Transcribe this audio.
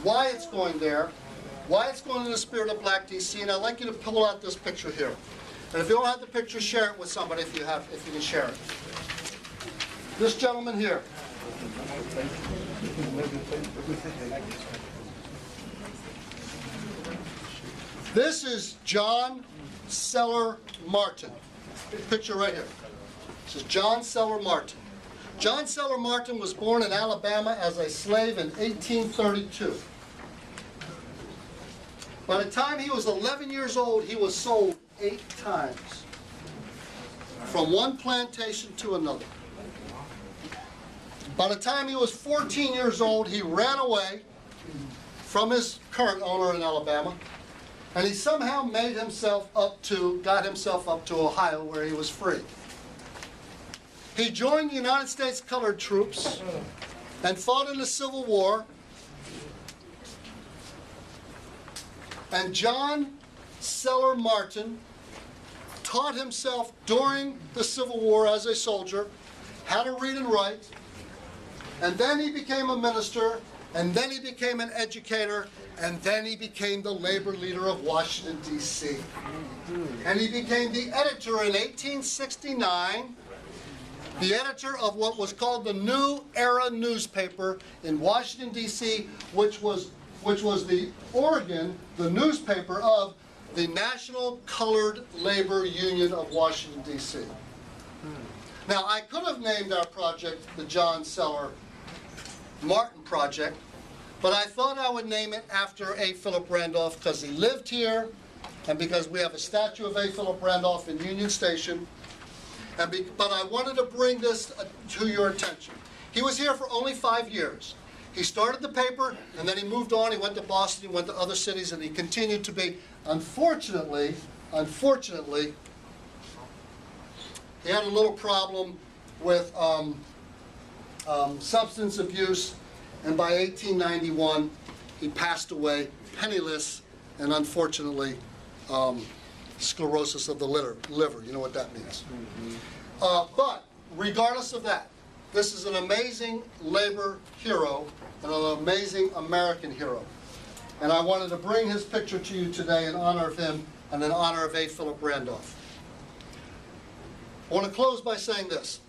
why it's going there, why it's going in the spirit of Black DC, and I'd like you to pull out this picture here. And if you don't have the picture, share it with somebody if you can share it. This gentleman here. This is John Seller Martin. Picture right here. This is John Seller Martin. John Seller Martin was born in Alabama as a slave in 1832. By the time he was 11 years old, he was sold 8 times from one plantation to another. By the time he was 14 years old, he ran away from his current owner in Alabama, and he somehow got himself up to Ohio, where he was free. He joined the United States Colored Troops and fought in the Civil War. And John Seller Martin taught himself during the Civil War as a soldier how to read and write. And then he became a minister, and then he became an educator, and then he became the labor leader of Washington, D.C. And he became the editor in 1869, the editor of what was called the New Era newspaper in Washington, D.C., which was the organ, the newspaper of the National Colored Labor Union of Washington, D.C. Now, I could have named our project the John Seller Martin Project, but I thought I would name it after A. Philip Randolph because he lived here and because we have a statue of A. Philip Randolph in Union Station. But I wanted to bring this to your attention. He was here for only 5 years. He started the paper, and then he moved on. He went to Boston, he went to other cities, and he continued to be. Unfortunately, he had a little problem with substance abuse, and by 1891, he passed away penniless, and unfortunately, sclerosis of the liver. You know what that means. But regardless of that, this is an amazing labor hero and an amazing American hero. And I wanted to bring his picture to you today in honor of him and in honor of A. Philip Randolph. I want to close by saying this.